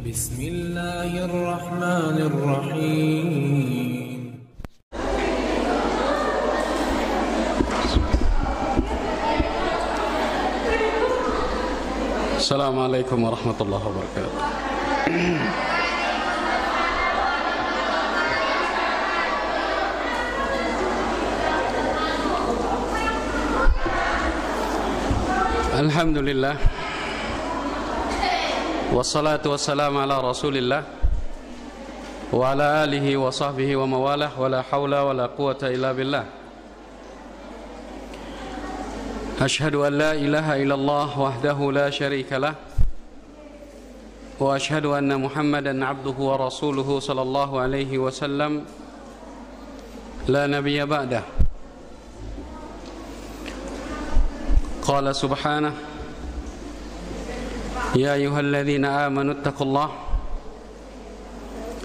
بسم الله الرحمن الرحيم. السلام عليكم ورحمة الله وبركاته. الحمد لله والصلاة والسلام على رسول الله وعلى آله وصحبه ومواله ولا حول ولا قوة إلا بالله. أشهد أن لا إله إلا الله وحده لا شريك له وأشهد أن محمدا عبده ورسوله صلى الله عليه وسلم لا نبي بعده. قال سبحانه: يا أيها الذين آمنوا اتقوا الله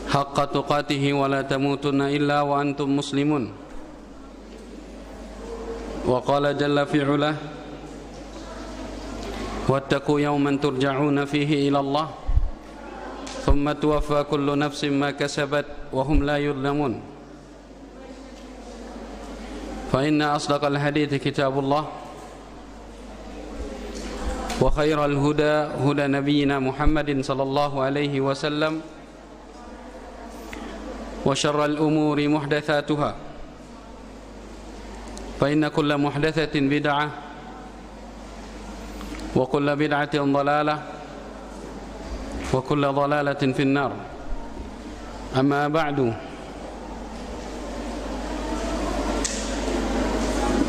حق تقاته ولا تموتن إلا وأنتم مسلمون. وقال جل في علاه: واتقوا يوما ترجعون فيه إلى الله ثم توفى كل نفس ما كسبت وهم لا يظلمون. فإن أصدق الحديث كتاب الله وخير الهدى هدى نبينا محمد صلى الله عليه وسلم وشر الأمور محدثاتها فإن كل محدثة بدعة وكل بدعة ضلالة وكل ضلالة في النار. أما بعد،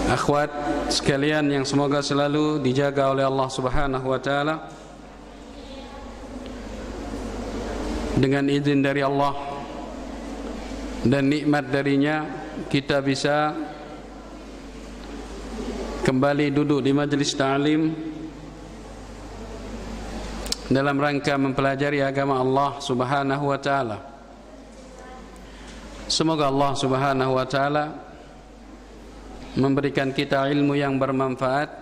akhwat sekalian yang semoga selalu dijaga oleh Allah Subhanahu wa taala, dengan izin dari Allah dan nikmat darinya kita bisa kembali duduk di majelis ta'lim dalam rangka mempelajari agama Allah Subhanahu wa taala. Semoga Allah Subhanahu wa taala memberikan kita ilmu yang bermanfaat,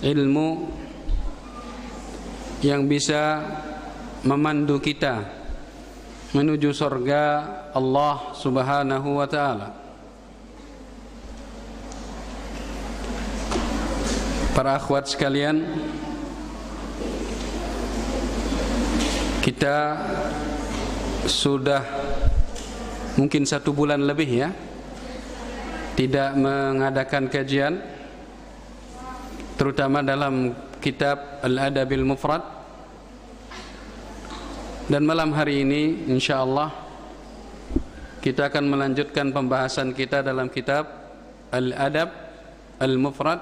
ilmu yang bisa memandu kita menuju surga Allah Subhanahu wa taala. Para akhwat sekalian, kita sudah mungkin 1 bulan lebih ya tidak mengadakan kajian, terutama dalam kitab Al-Adabil Mufrad. Dan malam hari ini insyaallah kita akan melanjutkan pembahasan kita dalam kitab Al-Adab Al-Mufrad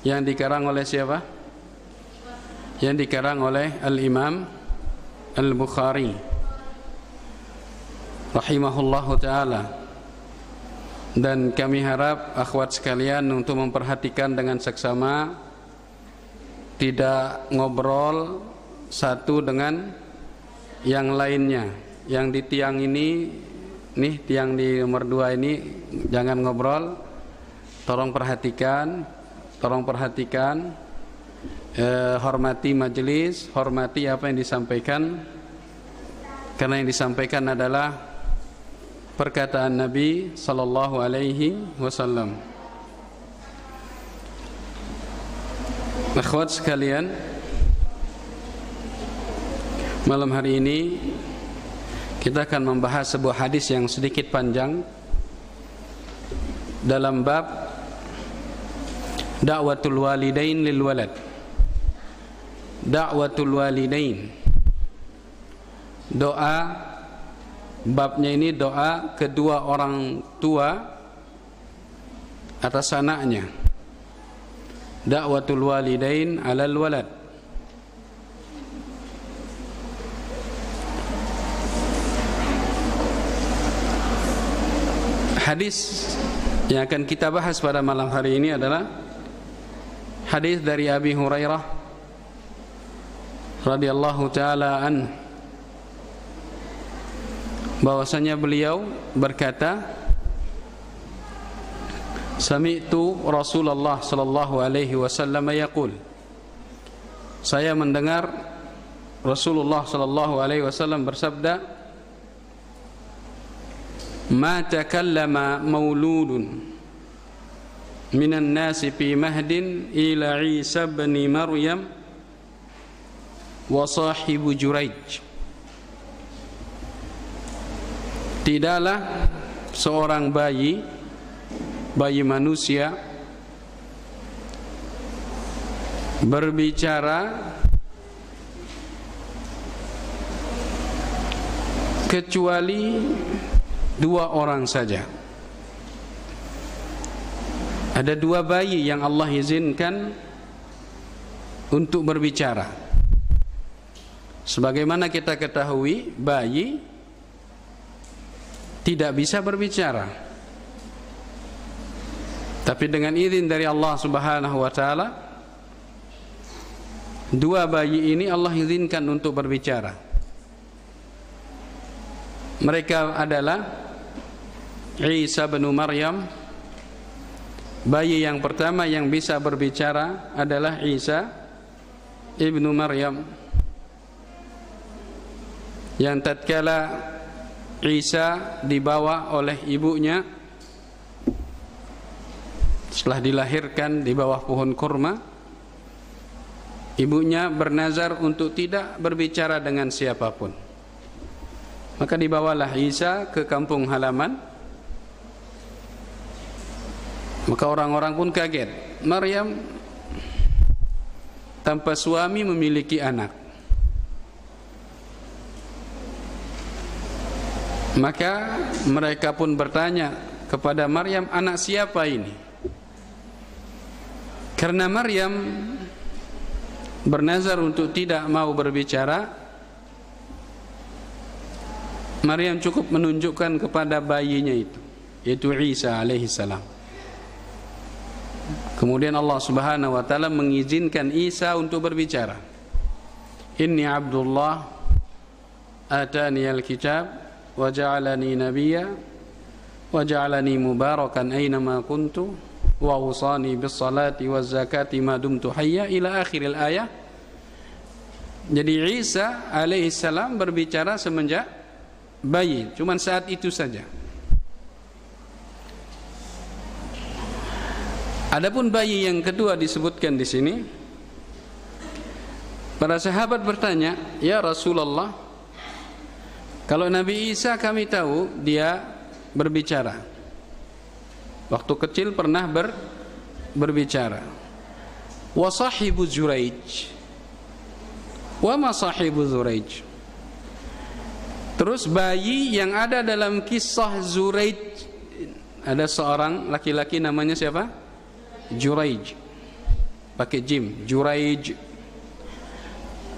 yang dikarang oleh siapa? Yang dikarang oleh Al-Imam Al-Bukhari rahimahullahu ta'ala. Dan kami harap akhwat sekalian untuk memperhatikan dengan seksama, tidak ngobrol satu dengan yang lainnya. Yang di tiang ini, nih tiang di nomor 2 ini jangan ngobrol. Tolong perhatikan, hormati majelis, hormati apa yang disampaikan, karena yang disampaikan adalah perkataan Nabi sallallahu alaihi wasallam. Akhwat sekalian, malam hari ini kita akan membahas sebuah hadis yang sedikit panjang dalam bab da'watul walidain lil walad. Da'watul walidain, doa, babnya ini doa kedua orang tua atas anaknya. Da'watul walidain 'alal walad. Hadis yang akan kita bahas pada malam hari ini adalah hadis dari Abi Hurairah radhiyallahu taala anhu, bahwasanya beliau berkata, sami'tu Rasulullah sallallahu alaihi wasallam yaqul, saya mendengar Rasulullah sallallahu alaihi wasallam bersabda, "Ma takallama mauludun minan nasi fi mahdin ila Isa bin Maryam wa sahibu Juraij." Tidaklah seorang bayi manusia berbicara kecuali dua orang saja. Ada dua bayi yang Allah izinkan untuk berbicara. Sebagaimana kita ketahui, bayi tidak bisa berbicara, tapi dengan izin dari Allah Subhanahu wa taala, dua bayi ini Allah izinkan untuk berbicara. Mereka adalah Isa bin Maryam. Bayi yang pertama yang bisa berbicara adalah Isa ibnu Maryam, yang tatkala Isa dibawa oleh ibunya setelah dilahirkan di bawah pohon kurma, ibunya bernazar untuk tidak berbicara dengan siapapun. Maka dibawalah Isa ke kampung halaman. Maka orang-orang pun kaget, Maryam tanpa suami memiliki anak. Maka mereka pun bertanya kepada Maryam, anak siapa ini? Karena Maryam bernazar untuk tidak mau berbicara, Maryam cukup menunjukkan kepada bayinya itu, yaitu Isa alaihi salam. Kemudian Allah Subhanahu wa taala mengizinkan Isa untuk berbicara. Inni Abdullah atani al-kitab wa ja'alani nabiyya wa ja'alani mubarakan aynama kuntu wa awsani bis salati waz zakati ma dumtu hayya ila akhiril ayah. Jadi Isa alaihi salam berbicara semenjak bayi, cuman saat itu saja. Adapun bayi yang kedua disebutkan di sini, para sahabat bertanya, "Ya Rasulullah, kalau Nabi Isa kami tahu dia berbicara. Waktu kecil pernah berbicara. Wa sahibu Juraij. Wa ma sahibu Juraij?" Terus bayi yang ada dalam kisah Juraij, ada seorang laki-laki namanya siapa? Juraij, pakai jim, Juraij.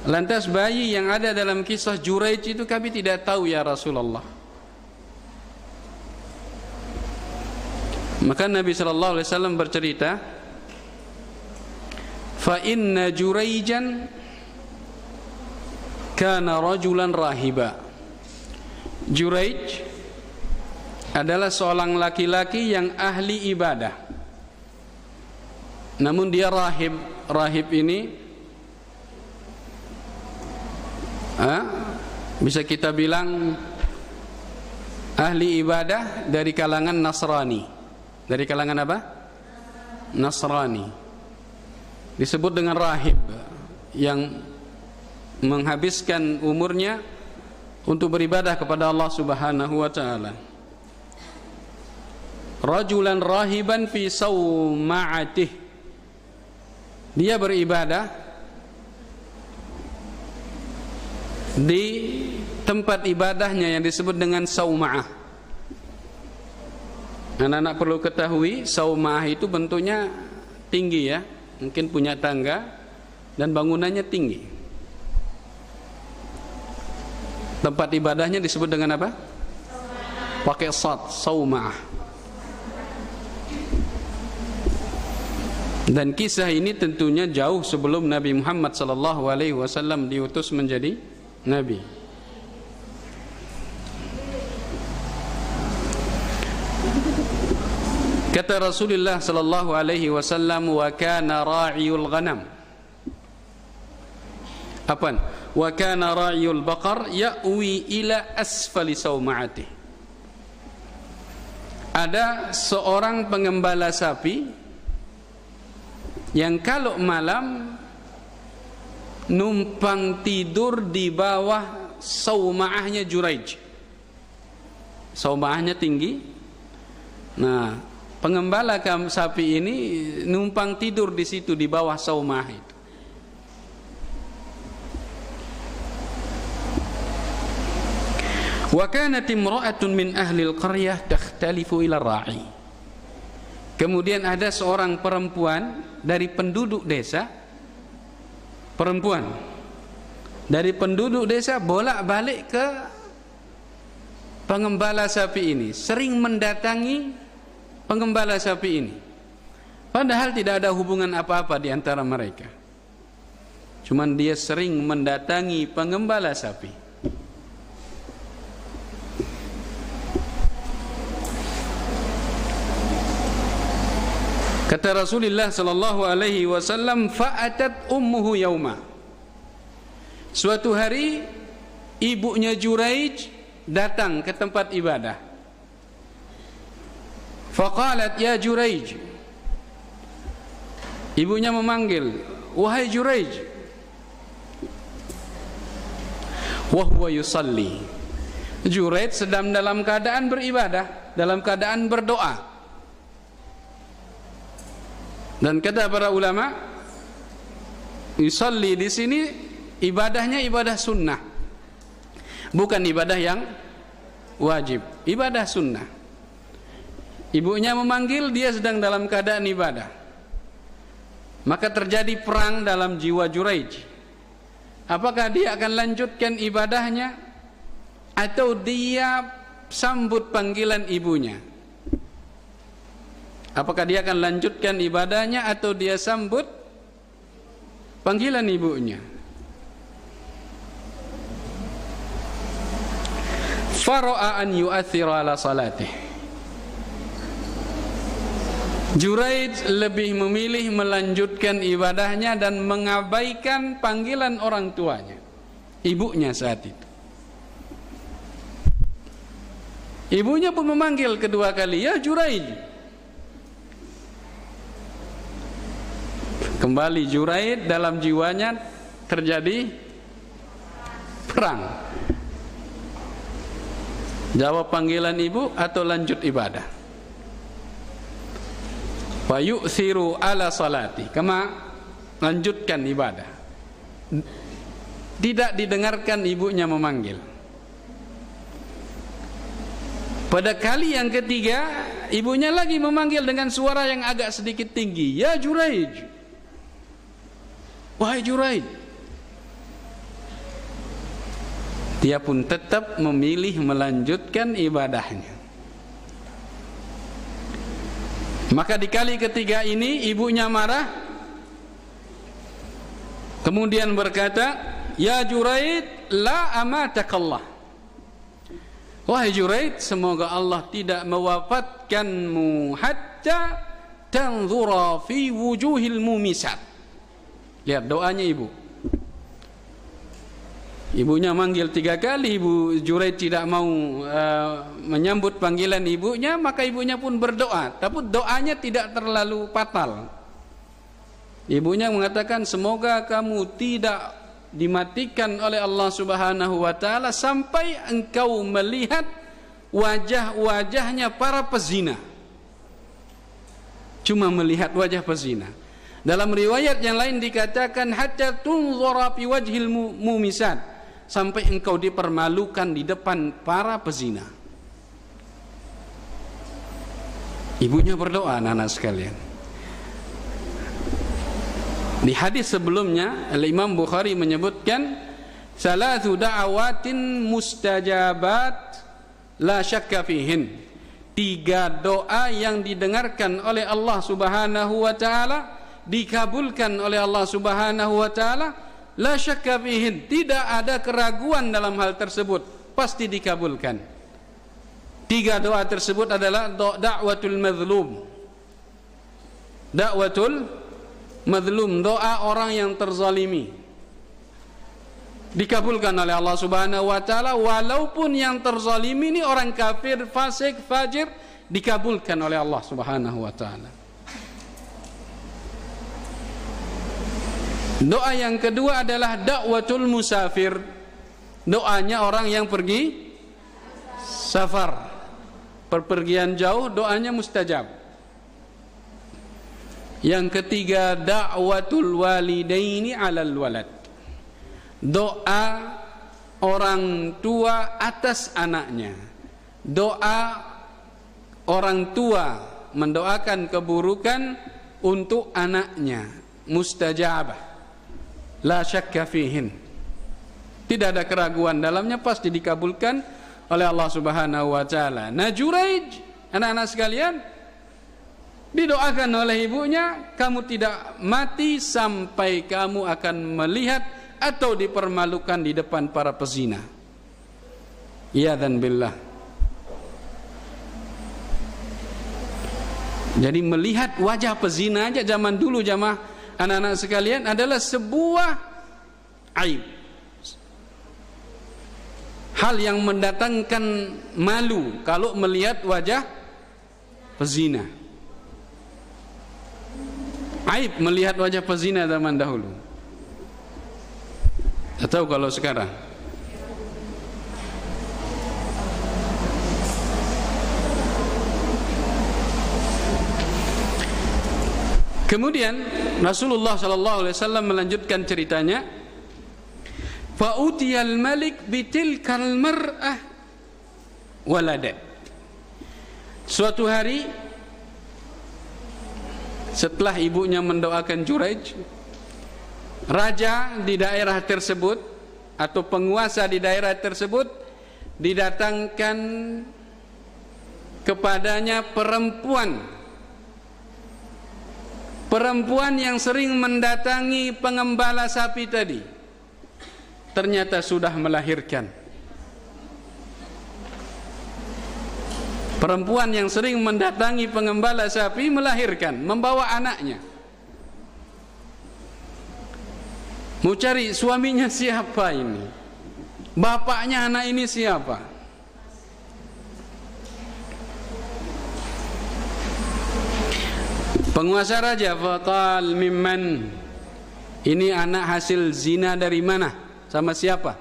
Lantas bayi yang ada dalam kisah Juraij itu kami tidak tahu ya Rasulullah. Maka Nabi sallallahu alaihi wasallam bercerita, "Fa inna Juraijan kana rajulan rahiba." Juraij adalah seorang laki-laki yang ahli ibadah, namun dia rahib. Rahib ini bisa kita bilang ahli ibadah dari kalangan Nasrani. Dari kalangan apa? Nasrani. Disebut dengan rahib, yang menghabiskan umurnya untuk beribadah kepada Allah Subhanahu wa taala. Rajulan rahiban fi sawma'atih. Dia beribadah di tempat ibadahnya yang disebut dengan sauma'ah. Anak-anak perlu ketahui, sauma'ah itu bentuknya tinggi ya, mungkin punya tangga dan bangunannya tinggi. Tempat ibadahnya disebut dengan apa? Pakai sad, sauma'ah. Dan kisah ini tentunya jauh sebelum Nabi Muhammad sallallahu alaihi wasallam diutus menjadi nabi. Kata Rasulullah sallallahu alaihi wasallam, "Wa kana ra'iyul ghanam Apaan? Wa kana ra'yul baqar ya'wi ila asfali sauma'atih. Ada seorang pengembala sapi yang kalau malam numpang tidur di bawah sauma'ahnya Juraij. Sauma'ahnya tinggi. Nah, pengembala sapi ini numpang tidur di situ di bawah sauma'ah itu. Wa kanat imra'atun min ahli al-qaryah takhtalifu ila ra'i. Kemudian ada seorang perempuan dari penduduk desa, perempuan dari penduduk desa bolak-balik ke pengembala sapi ini, sering mendatangi pengembala sapi ini. Padahal tidak ada hubungan apa-apa di antara mereka. Cuman dia sering mendatangi pengembala sapi. Kata Rasulullah sallallahu alaihi wasallam, fa'atat ummuhu yauma. Suatu hari ibunya Juraij datang ke tempat ibadah. Faqalat ya Juraij. Ibunya memanggil, wahai Juraij. Wa huwa yusalli. Juraij sedang dalam keadaan beribadah, dalam keadaan berdoa. Dan kata para ulama, yusalli di sini ibadahnya ibadah sunnah, bukan ibadah yang wajib, ibadah sunnah. Ibunya memanggil, dia sedang dalam keadaan ibadah. Maka terjadi perang dalam jiwa Juraij. Apakah dia akan lanjutkan ibadahnya atau dia sambut panggilan ibunya? Apakah dia akan lanjutkan ibadahnya atau dia sambut panggilan ibunya? Fara'a an yu'athira ala salatih. Juraij lebih memilih melanjutkan ibadahnya dan mengabaikan panggilan orang tuanya, ibunya saat itu. Ibunya pun memanggil kedua kali, ya Juraij. Kembali Juraij, dalam jiwanya terjadi perang. Jawab panggilan ibu atau lanjut ibadah. Wa yu'thiru ala salati, kama lanjutkan ibadah. Tidak didengarkan ibunya memanggil. Pada kali yang ketiga, ibunya lagi memanggil dengan suara yang agak sedikit tinggi, ya Juraij. Wahai Juraij. Dia pun tetap memilih melanjutkan ibadahnya. Maka di kali ketiga ini ibunya marah, kemudian berkata, ya Juraij, la amatakallah. Wahai Juraij, semoga Allah tidak mewafatkanmu hatta tanzura fi wujuhil mumisat. Lihat doanya ibu. Ibunya manggil 3 kali, ibu Juraij tidak mau menyambut panggilan ibunya, maka ibunya pun berdoa, tapi doanya tidak terlalu fatal. Ibunya mengatakan, semoga kamu tidak dimatikan oleh Allah Subhanahu wa taala sampai engkau melihat wajah-wajahnya para pezina. Cuma melihat wajah pezina. Dalam riwayat yang lain dikatakan hatta tunzura fi wajhil mumisat, sampai engkau dipermalukan di depan para pezina. Ibunya berdoa, anak-anak sekalian. Di hadis sebelumnya Al-Imam Bukhari menyebutkan salatu da'awatin mustajabat la syakka fihin. 3 doa yang didengarkan oleh Allah Subhanahu wa taala, dikabulkan oleh Allah Subhanahu wa taala, la syakka fihin, tidak ada keraguan dalam hal tersebut, pasti dikabulkan. 3 doa tersebut adalah da'watul mazlum. Da'watul mazlum, doa orang yang terzalimi. dikabulkan oleh Allah Subhanahu wa taala, walaupun yang terzalimi ini orang kafir, fasik, fajir, dikabulkan oleh Allah Subhanahu wa taala. Doa yang kedua adalah da'watul musafir. Doanya orang yang pergi safar, perpergian jauh, doanya mustajab. Yang ketiga, da'watul walidaini 'alal walad. Doa orang tua atas anaknya. Doa orang tua mendoakan keburukan untuk anaknya, mustajabah, la syakka fihin. Tidak ada keraguan dalamnya, pasti dikabulkan oleh Allah Subhanahu wa taala. Nah, Juraij, anak-anak sekalian, didoakan oleh ibunya, kamu tidak mati sampai kamu akan melihat atau dipermalukan di depan para pezina. Iyadzan billah. Jadi melihat wajah pezina aja zaman dulu, jamaah anak-anak sekalian, adalah sebuah aib, hal yang mendatangkan malu kalau melihat wajah pezina. Aib melihat wajah pezina zaman dahulu. Atau kalau sekarang. Kemudian Rasulullah sallallahu alaihi wasallam melanjutkan ceritanya, fa utiyal malik bitilkal mar'ah waladat. Suatu hari setelah ibunya mendoakan Juraij, raja di daerah tersebut atau penguasa di daerah tersebut didatangkan kepadanya perempuan yang sering mendatangi pengembala sapi tadi. Ternyata sudah melahirkan. Perempuan yang sering mendatangi pengembala sapi melahirkan, membawa anaknya. Mau cari suaminya siapa ini, bapaknya anak ini siapa. Penguasa raja, faqal mimman, ini anak hasil zina dari mana, sama siapa?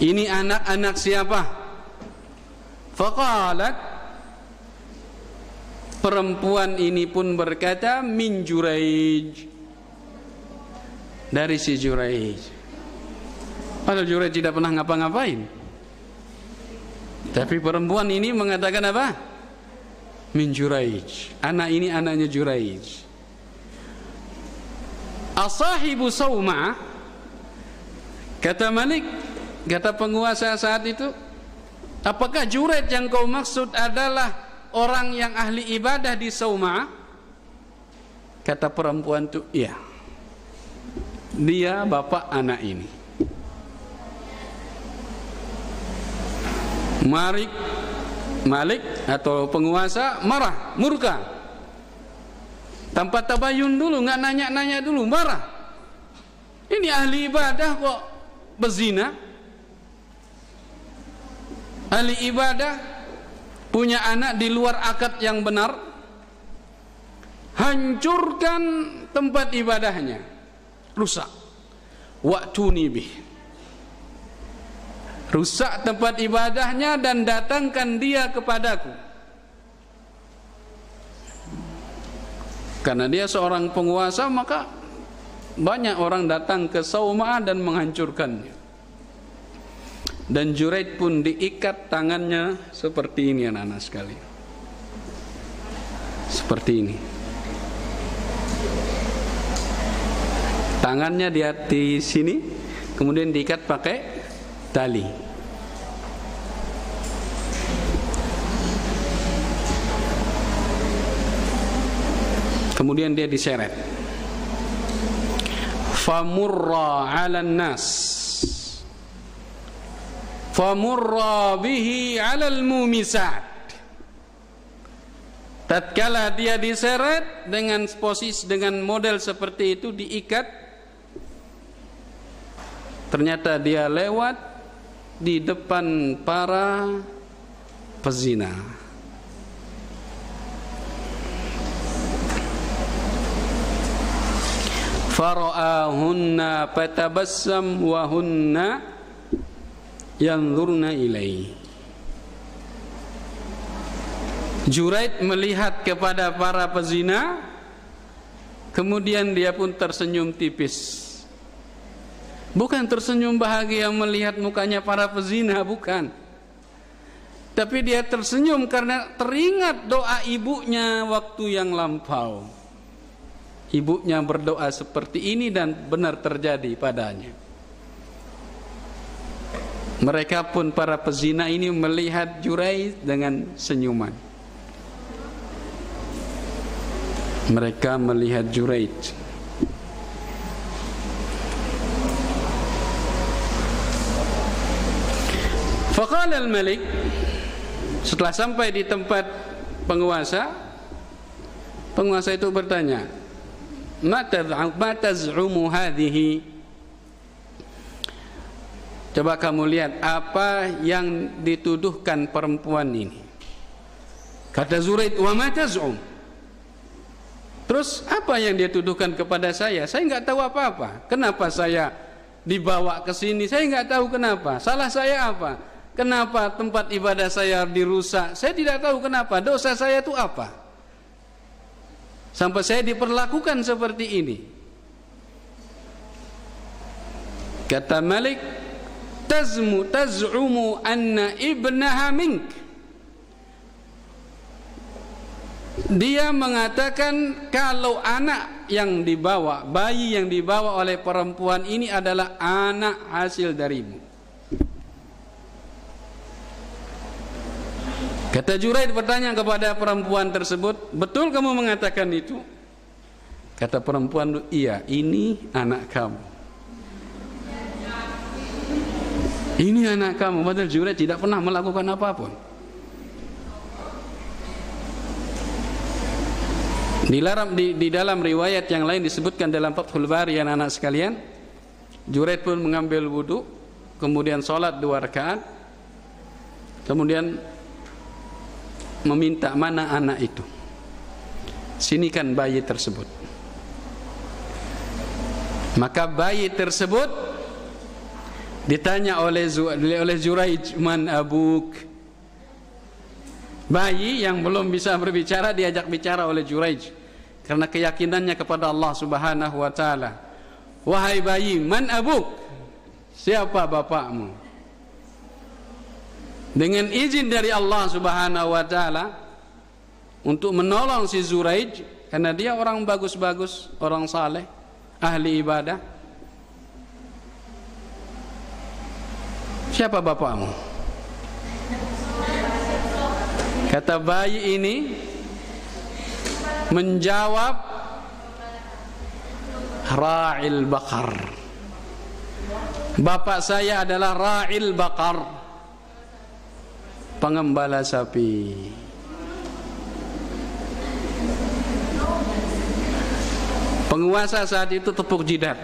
Ini anak-anak siapa? Faqalat, perempuan ini pun berkata, min Juraij, dari si Juraij. Padahal Juraij tidak pernah ngapa-ngapain, tapi perempuan ini mengatakan apa? Min Juraij, anak ini anaknya Juraij. Asahibu Sawma, kata Malik, kata penguasa saat itu, apakah Juraij yang kau maksud adalah orang yang ahli ibadah di Sawma? Kata perempuan itu, iya, dia bapak anak ini. Malik atau penguasa marah, murka, tanpa tabayun dulu, nggak nanya-nanya dulu, marah. Ini ahli ibadah kok berzina, ahli ibadah punya anak di luar akad yang benar, hancurkan tempat ibadahnya, rusak. Wa'tuni bih, rusak tempat ibadahnya dan datangkan dia kepadaku. Karena dia seorang penguasa, maka banyak orang datang ke Sawma dan menghancurkannya. Dan Juraij pun diikat tangannya seperti ini, anak-anak sekalian. Seperti ini. Tangannya di sini, kemudian diikat pakai tali. Kemudian dia diseret. Famurra 'alan nas, famurra bihi 'alal mumisat. Tatkala dia diseret dengan posisi, dengan model seperti itu, diikat, Ternyata dia lewat di depan para pezina. Fara'ahunna fatabassam wa hunna yanzurna ilaihi. Juraid melihat kepada para pezina, kemudian dia pun tersenyum tipis. Bukan tersenyum bahagia melihat mukanya para pezina, bukan. Tapi dia tersenyum karena teringat doa ibunya waktu yang lampau. Ibunya berdoa seperti ini dan benar terjadi padanya. Mereka pun para pezina ini melihat Juraij dengan senyuman. Mereka melihat Juraij. Faqala al-malik, setelah sampai di tempat penguasa itu bertanya, "Ma taz'umu hadhihi?" Coba kamu lihat apa yang dituduhkan perempuan ini. Kata Juraij, "Wa ma taz'um?" Terus apa yang dia tuduhkan kepada saya? Saya enggak tahu apa-apa. Kenapa saya dibawa ke sini? Saya enggak tahu kenapa. Salah saya apa? Kenapa tempat ibadah saya dirusak? Saya tidak tahu kenapa. Dosa saya itu apa? Sampai saya diperlakukan seperti ini. Kata Malik, taz'umu anna ibnaha mink. Dia mengatakan kalau anak yang dibawa, bayi yang dibawa oleh perempuan ini adalah anak hasil darimu. Kata Juraij bertanya kepada perempuan tersebut, "Betul kamu mengatakan itu?" Kata perempuan, "Iya, ini anak kamu. Ini anak kamu." Padahal Juraij tidak pernah melakukan apapun. Di dalam riwayat yang lain disebutkan dalam Fathul Bari, anak-anak sekalian, Juraij pun mengambil wudu, kemudian sholat 2 rakaat, kemudian meminta mana anak itu, sinikan bayi tersebut. Maka bayi tersebut ditanya oleh Juraij, "Man abuk?" Bayi yang belum bisa berbicara diajak bicara oleh Juraij karena keyakinannya kepada Allah Subhanahu wa taala. "Wahai bayi, man abuk?" Siapa bapakmu? Dengan izin dari Allah Subhanahu wa taala untuk menolong si Juraij karena dia orang bagus-bagus, orang saleh, ahli ibadah. Siapa bapakmu? Kata bayi ini menjawab, "Ra'il baqar." Bapak saya adalah ra'il baqar, pengembala sapi. Penguasa saat itu tepuk jidat.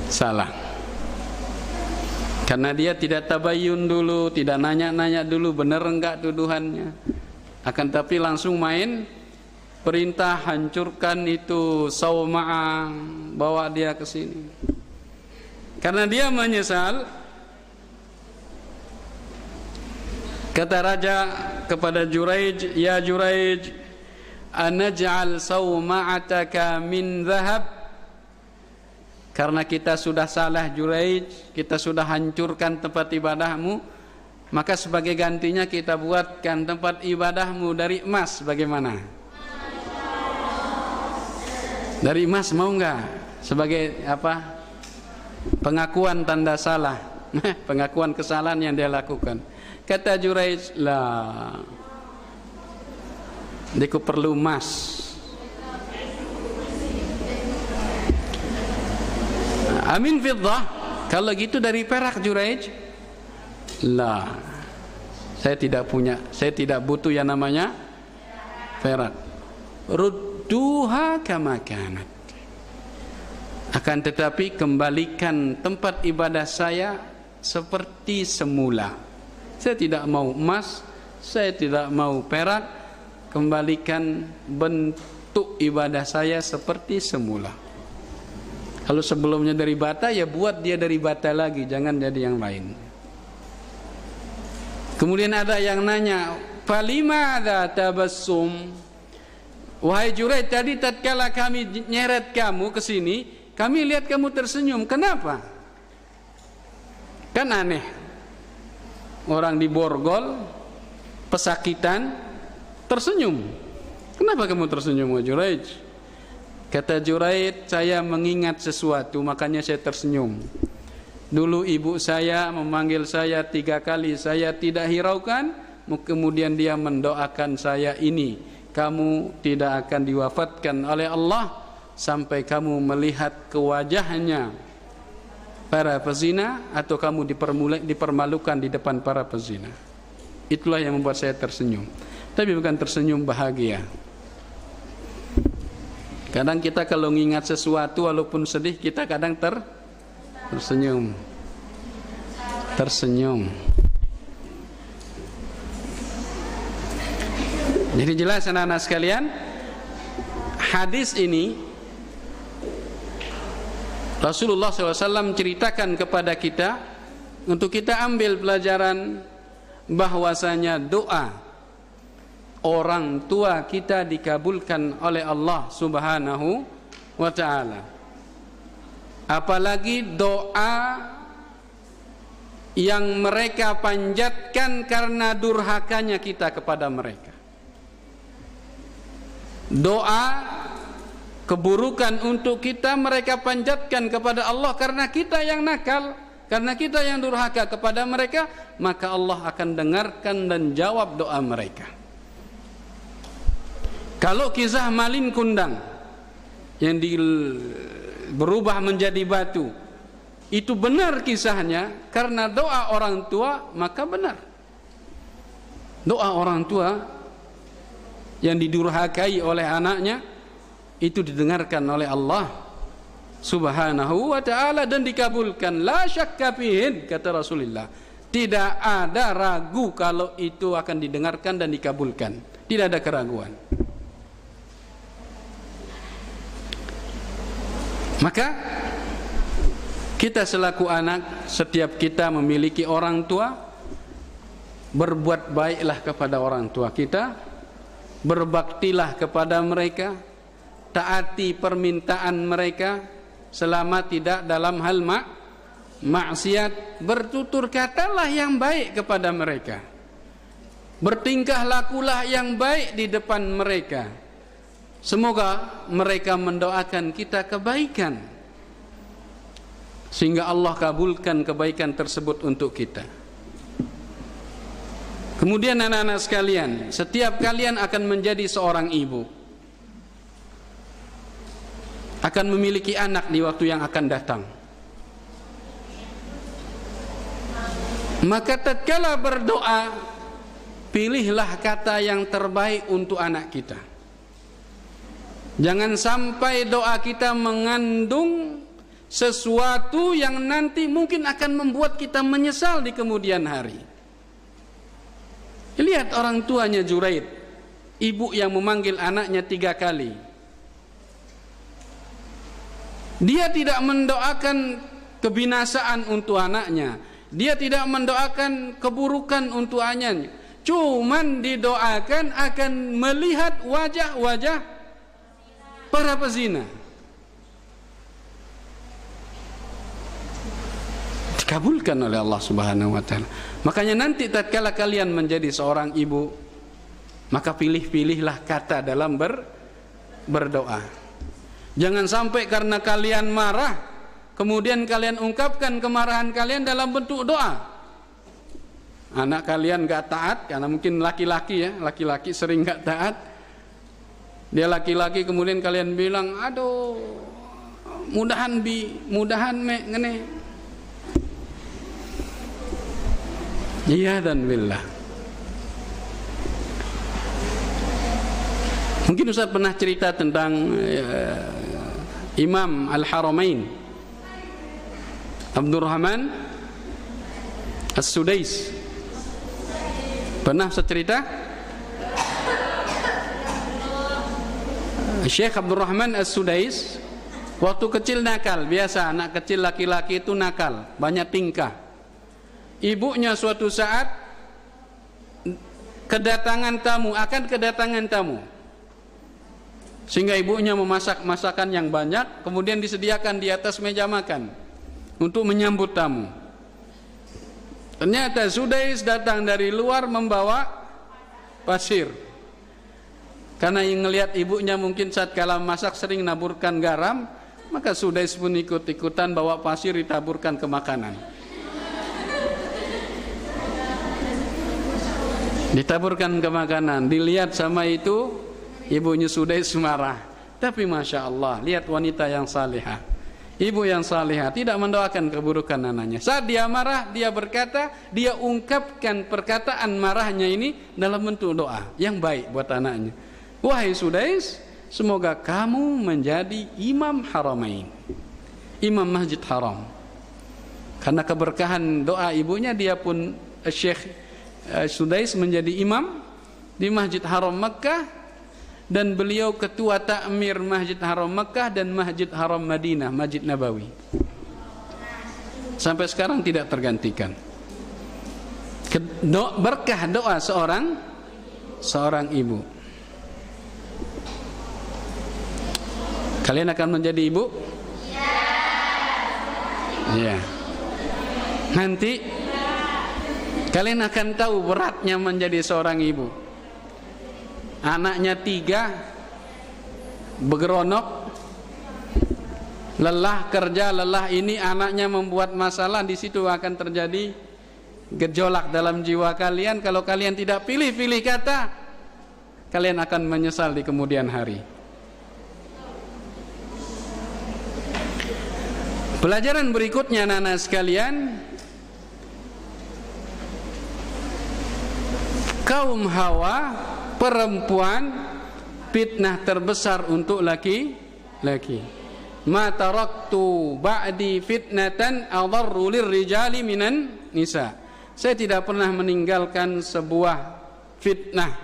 Salah. Karena dia tidak tabayun dulu, tidak nanya-nanya dulu benar enggak tuduhannya. Akan tapi langsung main perintah hancurkan itu Sauma'ah, bawa dia ke sini. Karena dia menyesal, kata raja kepada Juraij, "Ya Juraij, anaj'al Sauma'ataka min dhahab?" Karena kita sudah salah Juraij, kita sudah hancurkan tempat ibadahmu, maka sebagai gantinya kita buatkan tempat ibadahmu dari emas. Bagaimana? Dari emas mau enggak? Sebagai apa? Pengakuan tanda salah, pengakuan kesalahan yang dia lakukan. Kata Juraij, "Lah, aku perlu emas." Amin fiddah. Kalau gitu dari perak Juraij? Lah, saya tidak punya, saya tidak butuh yang namanya perak. Rudduha kama kanat. Akan tetapi kembalikan tempat ibadah saya seperti semula. Saya tidak mau emas, saya tidak mau perak. Kembalikan bentuk ibadah saya seperti semula. Kalau sebelumnya dari bata, ya buat dia dari bata lagi, jangan jadi yang lain. Kemudian ada yang nanya, "Falimada tabassum?" Wahai Juraid, tadi tatkala kami nyeret kamu ke sini, kami lihat kamu tersenyum. Kenapa? Kan aneh. Orang di borgol, pesakitan, tersenyum. Kenapa kamu tersenyum, wahai Juraid? Kata Juraid, saya mengingat sesuatu, makanya saya tersenyum. Dulu ibu saya memanggil saya 3 kali, saya tidak hiraukan. Kemudian dia mendoakan saya ini, kamu tidak akan diwafatkan oleh Allah sampai kamu melihat ke wajahnya para pezina, atau kamu dipermalukan di depan para pezina. Itulah yang membuat saya tersenyum. Tapi bukan tersenyum bahagia. Kadang kita kalau mengingat sesuatu walaupun sedih, kita kadang tersenyum. Jadi jelas anak-anak sekalian, hadis ini Rasulullah SAW ceritakan kepada kita untuk kita ambil pelajaran bahwasanya doa orang tua kita dikabulkan oleh Allah Subhanahu wa ta'ala. Apalagi doa yang mereka panjatkan karena durhakanya kita kepada mereka. Doa keburukan untuk kita mereka panjatkan kepada Allah karena kita yang nakal, karena kita yang durhaka kepada mereka, maka Allah akan dengarkan dan jawab doa mereka. Kalau kisah malin kundang yang berubah menjadi batu, itu benar kisahnya karena doa orang tua, maka benar. Doa orang tua yang didurhakai oleh anaknya itu didengarkan oleh Allah Subhanahu wa ta'ala dan dikabulkan. La syakka fihin, kata Rasulullah. Tidak ada ragu kalau itu akan didengarkan dan dikabulkan. Tidak ada keraguan. Maka kita selaku anak, setiap kita memiliki orang tua, berbuat baiklah kepada orang tua kita, berbaktilah kepada mereka, taati permintaan mereka selama tidak dalam hal maksiat, bertutur katalah yang baik kepada mereka, bertingkah lakulah yang baik di depan mereka. Semoga mereka mendoakan kita kebaikan sehingga Allah kabulkan kebaikan tersebut untuk kita. Kemudian anak-anak sekalian, setiap kalian akan menjadi seorang ibu, akan memiliki anak di waktu yang akan datang. Maka tatkala berdoa, pilihlah kata yang terbaik untuk anak kita. Jangan sampai doa kita mengandung sesuatu yang nanti mungkin akan membuat kita menyesal di kemudian hari. Lihat orang tuanya Juraid, ibu yang memanggil anaknya 3 kali. Dia tidak mendoakan kebinasaan untuk anaknya, dia tidak mendoakan keburukan untuk anaknya, cuman didoakan akan melihat wajah-wajah para pezina. Dikabulkan oleh Allah Subhanahu wa ta'ala. Makanya nanti tatkala kalian menjadi seorang ibu, maka pilih-pilihlah kata dalam berdoa. Jangan sampai karena kalian marah, kemudian kalian ungkapkan kemarahan kalian dalam bentuk doa. Anak kalian gak taat, karena mungkin laki-laki ya, laki-laki sering gak taat. Dia laki-laki, kemudian kalian bilang, aduh, mudahan me ngene. Iya dan billah. Mungkin Ustaz pernah cerita tentang Imam Al-Haramain Abdurrahman As-Sudais. Pernah secerita Syekh Abdurrahman As-Sudais waktu kecil nakal. Biasa anak kecil laki-laki itu nakal, banyak tingkah. Ibunya suatu saat kedatangan tamu, sehingga ibunya memasak masakan yang banyak, kemudian disediakan di atas meja makan untuk menyambut tamu. Ternyata Sudais datang dari luar membawa pasir. Karena yang ngelihat ibunya mungkin saat kala masak sering naburkan garam, maka Sudais pun ikut-ikutan bawa pasir ditaburkan ke makanan. Ditaburkan ke makanan, dilihat sama itu, ibunya Sudais marah. Tapi Masya Allah, lihat wanita yang salihah, ibu yang salihah, tidak mendoakan keburukan anaknya. Saat dia marah, dia berkata, dia ungkapkan perkataan marahnya ini dalam bentuk doa yang baik buat anaknya. Wahai Sudais, semoga kamu menjadi imam haramain, imam masjid haram. Karena keberkahan doa ibunya, dia pun Syekh Sudais menjadi imam di Masjid Haram Mekah, dan beliau ketua takmir Masjid Haram Mekah dan Masjid Haram Madinah, Masjid Nabawi. Sampai sekarang tidak tergantikan. Berkah doa seorang ibu. Kalian akan menjadi ibu? Ya. Nanti kalian akan tahu beratnya menjadi seorang ibu. Anaknya 3, begeronok, lelah kerja, lelah ini, anaknya membuat masalah. Di situ akan terjadi gejolak dalam jiwa kalian. Kalau kalian tidak pilih-pilih kata, kalian akan menyesal di kemudian hari. Pelajaran berikutnya anak-anak sekalian, kaum Hawa, perempuan, fitnah terbesar untuk laki-laki. Ma taraktu ba'di fitnatan adarru lirrijali minan nisa. Saya tidak pernah meninggalkan sebuah fitnah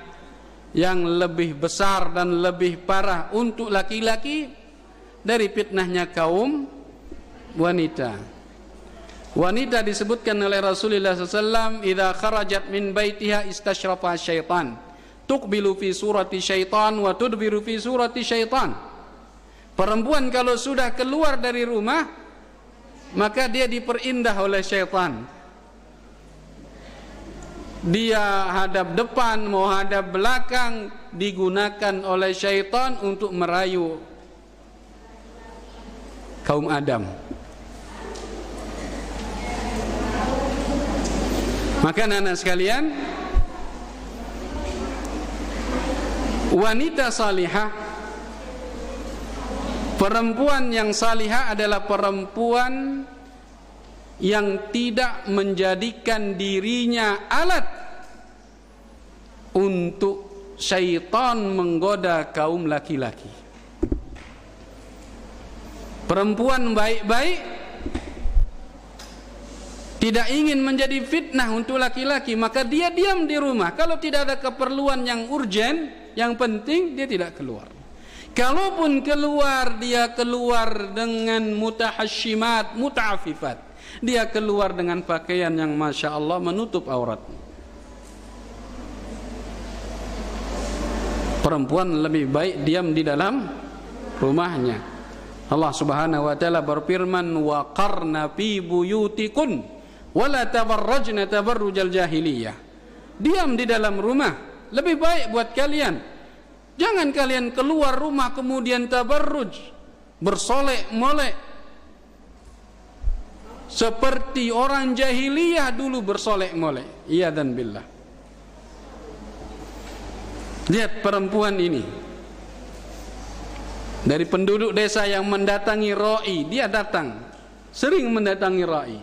yang lebih besar dan lebih parah untuk laki-laki dari fitnahnya kaum wanita. Wanita disebutkan oleh Rasulullah SAW, idza kharajat min baitiha istashrafa syaitan, tuqbilu fi surati syaitan wa tudbiru fi surati syaitan. Perempuan kalau sudah keluar dari rumah, maka dia diperindah oleh syaitan. Dia hadap depan, mau hadap belakang, digunakan oleh syaitan untuk merayu kaum Adam. Maka anak-anak sekalian, wanita salihah, perempuan yang salihah adalah perempuan yang tidak menjadikan dirinya alat untuk syaitan menggoda kaum laki-laki. Perempuan baik-baik tidak ingin menjadi fitnah untuk laki-laki, maka dia diam di rumah. Kalau tidak ada keperluan yang urgen, yang penting, dia tidak keluar. Kalaupun keluar, dia keluar dengan mutahasyimat, muta'afifat. Dia keluar dengan pakaian yang Masya Allah menutup aurat. Perempuan lebih baik diam di dalam rumahnya. Allah Subhanahu wa taala berfirman, wa qarna fi buyutikun wala tabarrajna tabarrujal jahiliyah. Diam di dalam rumah, lebih baik buat kalian. Jangan kalian keluar rumah kemudian tabarruj, bersolek-molek seperti orang jahiliyah dulu bersolek-molek. Iya dan billah. Lihat perempuan ini, dari penduduk desa yang mendatangi ra'i, dia datang, sering mendatangi ra'i.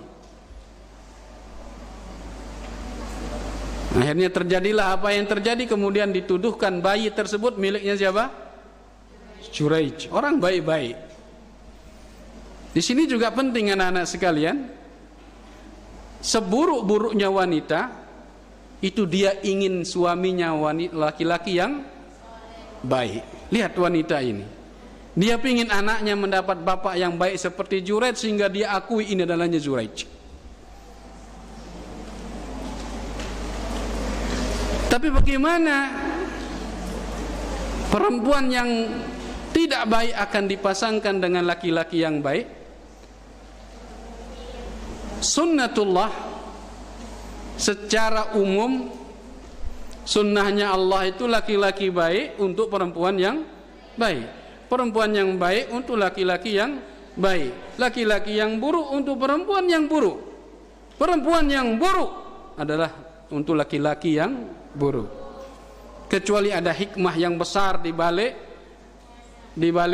Akhirnya terjadilah apa yang terjadi, kemudian dituduhkan bayi tersebut miliknya siapa? Juraij, orang baik-baik. Di sini juga penting anak-anak sekalian, seburuk-buruknya wanita itu dia ingin suaminya laki-laki yang baik. Lihat wanita ini, dia ingin anaknya mendapat bapak yang baik seperti Juraij, sehingga dia akui ini adalahnya Juraij. Tapi bagaimana perempuan yang tidak baik akan dipasangkan dengan laki-laki yang baik? Sunnatullah secara umum, sunnahnya Allah itu laki-laki baik untuk perempuan yang baik, perempuan yang baik untuk laki-laki yang baik, laki-laki yang buruk untuk perempuan yang buruk, perempuan yang buruk adalah untuk laki-laki yang buruk. Kecuali ada hikmah yang besar di balik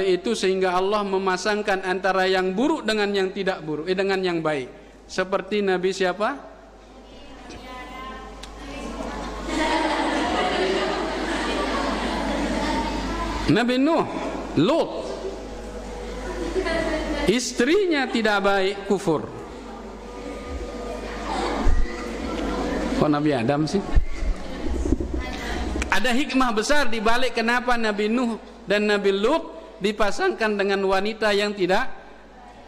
itu, sehingga Allah memasangkan antara yang buruk dengan yang tidak buruk, dengan yang baik. Seperti Nabi siapa? Nabi Nuh, Lut. Istrinya tidak baik, kufur. Kok Nabi Adam sih? Ada hikmah besar di balik kenapa Nabi Nuh dan Nabi Lut dipasangkan dengan wanita yang tidak.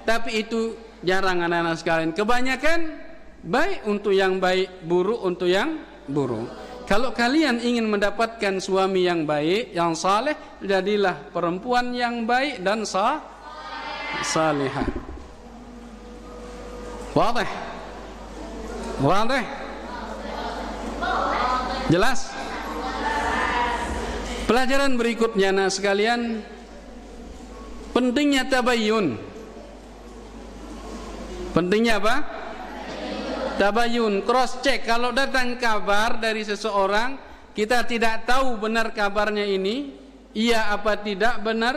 Tapi itu jarang anak-anak sekalian. Kebanyakan baik untuk yang baik, buruk untuk yang buruk. Kalau kalian ingin mendapatkan suami yang baik, yang saleh, jadilah perempuan yang baik dan salihah. Wadih? Wadih? Jelas? Pelajaran berikutnya anak sekalian, pentingnya tabayyun. Pentingnya apa? Tabayyun, cross check. Kalau datang kabar dari seseorang, kita tidak tahu benar kabarnya ini, iya apa tidak benar,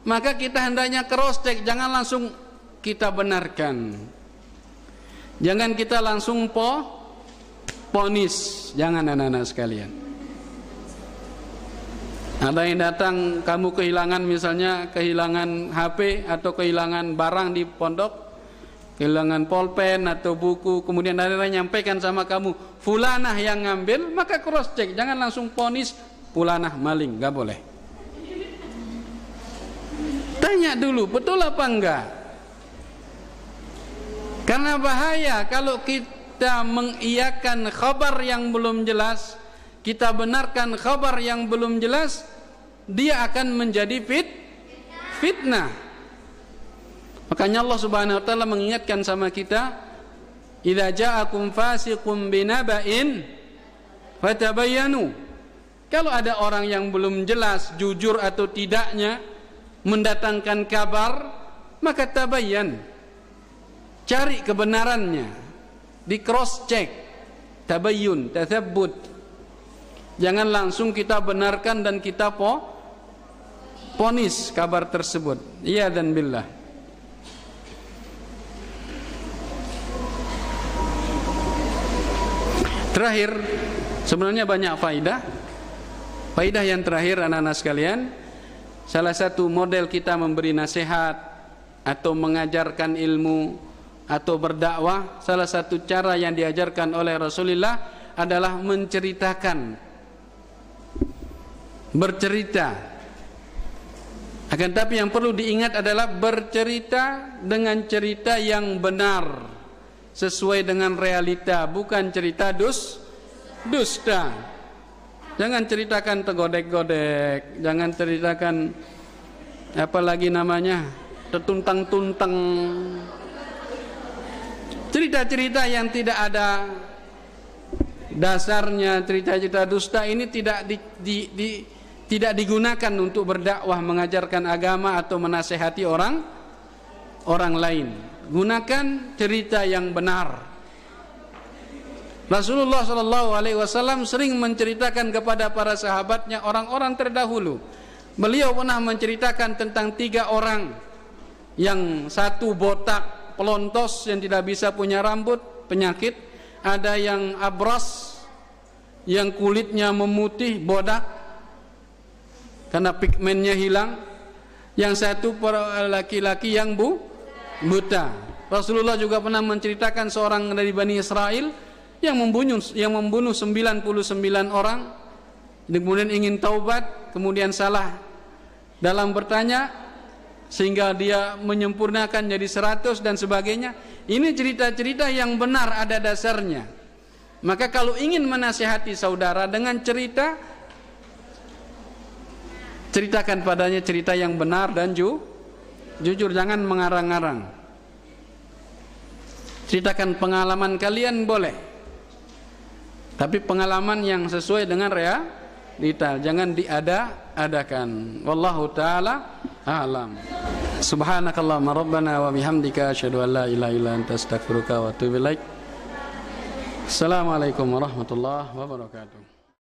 maka kita hendaknya cross check. Jangan langsung kita benarkan. Jangan kita langsung ponis. Jangan anak-anak sekalian. Ada yang datang, kamu kehilangan misalnya kehilangan HP atau kehilangan barang di pondok, kehilangan pulpen atau buku, kemudian ada yang nyampaikan sama kamu, fulanah yang ngambil, maka cross check. Jangan langsung ponis fulanah maling, nggak boleh. Tanya dulu betul apa enggak, karena bahaya kalau kita mengiyakan kabar yang belum jelas, kita benarkan kabar yang belum jelas, dia akan menjadi fitnah. Makanya Allah Subhanahu wa taala mengingatkan sama kita, "Idza ja'akum fasiqun binaba'in fatabayyanu." Kalau ada orang yang belum jelas jujur atau tidaknya mendatangkan kabar, maka tabayyan. Cari kebenarannya, di cross check. Tabayyun, tathabbut. Jangan langsung kita benarkan dan kita ponis kabar tersebut. Iya dan billah. Terakhir, sebenarnya banyak faidah. Faidah yang terakhir anak-anak sekalian, salah satu model kita memberi nasihat atau mengajarkan ilmu atau berdakwah, salah satu cara yang diajarkan oleh Rasulullah adalah menceritakan. Bercerita. Akan tapi yang perlu diingat adalah bercerita dengan cerita yang benar, sesuai dengan realita, bukan cerita dusta. Jangan ceritakan tergodek-godek, jangan ceritakan apalagi namanya tertuntang-tuntang. Cerita-cerita yang tidak ada dasarnya, cerita-cerita dusta ini tidak digunakan untuk berdakwah, mengajarkan agama atau menasehati orang lain. Gunakan cerita yang benar. Rasulullah SAW sering menceritakan kepada para sahabatnya orang-orang terdahulu. Beliau pernah menceritakan tentang 3 orang, yang satu botak, pelontos, yang tidak bisa punya rambut, penyakit. Ada yang abras, yang kulitnya memutih, bodak karena pigmennya hilang. Yang satu laki-laki yang buta. Rasulullah juga pernah menceritakan seorang dari Bani Israel yang membunuh 99 orang, kemudian ingin taubat, kemudian salah dalam bertanya sehingga dia menyempurnakan jadi 100 dan sebagainya. Ini cerita-cerita yang benar, ada dasarnya. Maka kalau ingin menasihati saudara dengan ceritakan padanya cerita yang benar dan jujur, jangan mengarang-arang. Ceritakan pengalaman kalian boleh, tapi pengalaman yang sesuai dengan realita, jangan diada-adakan. Wallahu taala a'lam. Subhanakallahumma rabbana wa bihamdika asyhadu an la ilaha illa anta astaghfiruka wa atubu ilaik. Assalamualaikum warahmatullahi wabarakatuh.